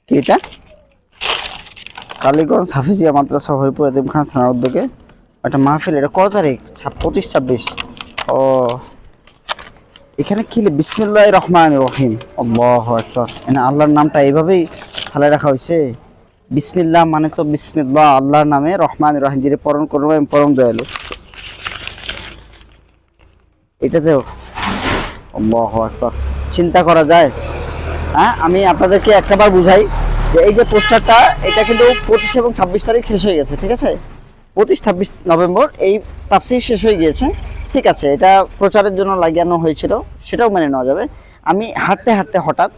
কি এটা? কালীগঞ্জ হাফিজিয়া মাদ্রাসা হরিপুর এতিমখানা থানার উদ্যোগে একটা মাহফিল। এটা কত তারিখ? 25-26। ও এখানে কি বিসমিল্লাহির রহমানির রহিম, আল্লাহু আকবার। এখানে আল্লাহর নামটা এইভাবেই ফেলে রাখা হয়েছে। বিসমিল্লাহ মানে তো বিসমিল্লাহ, আল্লাহর নামে, রহমানির রহিম, যিনি পরম করুণা এবং পরম দয়ালু। এটাতেও আল্লাহু আকবার। চিন্তা করা যায়। হ্যাঁ, আমি আপনাদেরকে একবার বুঝাই যে এই যে পোস্টারটা, এটা কিন্তু 25 এবং 26 তারিখ শেষ হয়ে গেছে, ঠিক আছে? 25-26 নভেম্বর এই তাফসীর শেষ হয়ে গিয়েছে, ঠিক আছে? এটা প্রচারের জন্য লাগানো হয়েছিল, সেটাও মেনে নেওয়া যাবে। আমি হাঁটতে হাঁটতে হঠাৎ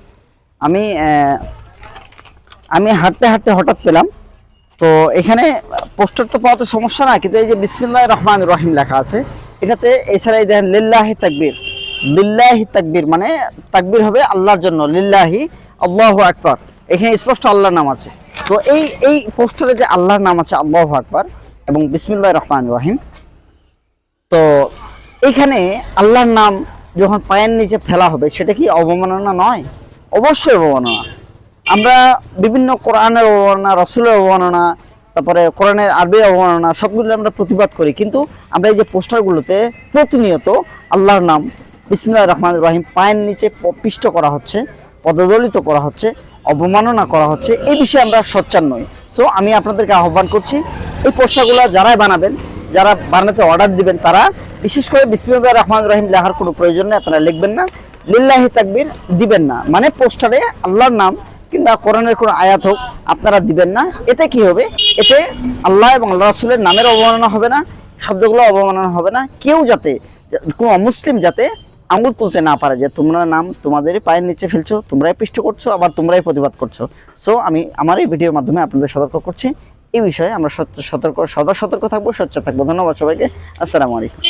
হঠাৎ পেলাম, তো এখানে পোস্টার তো পাওয়া তো সমস্যা না, কিন্তু এই যে বিসমিল্লাহির রহমানির রহিম লেখা আছে এটাতে, এছাড়াই দেখেন লিল্লাহি তাকবীর। লিল্লাহি তাকবীর মানে তাকবীর হবে আল্লাহর জন্য, লিল্লাহি, আল্লাহু আকবার। এখানে স্পষ্ট আল্লাহর নাম আছে। তো এই পোস্টারে যে আল্লাহর নাম আছে, আল্লাহু আকবার এবং বিসমিল্লাহির রহমানির রহিম, তো এখানে আল্লাহর নাম যখন পায়ের নিচে ফেলা হবে, সেটা কি অবমাননা নয়? অবশ্যই অবমাননা। আমরা বিভিন্ন কোরআনের অবমাননা, রসুলের অবমাননা, তারপরে কোরআনের আরবি অবমাননা, সবগুলো আমরা প্রতিবাদ করি, কিন্তু আমরা এই যে পোস্টারগুলোতে প্রতিনিয়ত আল্লাহর নাম বিসমিল্লাহির রহমানির রহিম পায়ের নিচে পিষ্ট করা হচ্ছে, পদদলিত করা হচ্ছে, অবমাননা করা হচ্ছে, এই বিষয়ে আমরা সোচ্চার নই। সো আমি আপনাদেরকে আহ্বান করছি, এই পোস্টারগুলো যারাই বানাবেন, যারা বানাতে অর্ডার দিবেন, তারা বিশেষ করে বিসমিল্লাহির রহমানির রহিম লেখার কোনো প্রয়োজন নেই। আপনারা লিখবেন না, লিল্লাহি তাকবীর দিবেন না, মানে পোস্টারে আল্লাহর নাম কিংবা কোরআনের কোনো আয়াত হোক আপনারা দিবেন না। এতে কি হবে? এতে আল্লাহ এবং আল্লাহ রাসূলের নামের অবমাননা হবে না, শব্দগুলো অবমাননা হবে না। কেউ যাতে, কোনো অমুসলিম যাতে আঙুল তুলতে না পারে যে তোমরা নাম তোমাদের পায়ের নিচে ফেলছো, তোমরাই পিষ্ট করছো, আবার তোমরাই প্রতিবাদ করছো। সো আমি আমার এই ভিডিওর মাধ্যমে আপনাদের সতর্ক করছি, এই বিষয়ে আমরা সদা সতর্ক থাকবো, সোচ্চার থাকবো। ধন্যবাদ সবাইকে। আসসালামু আলাইকুম।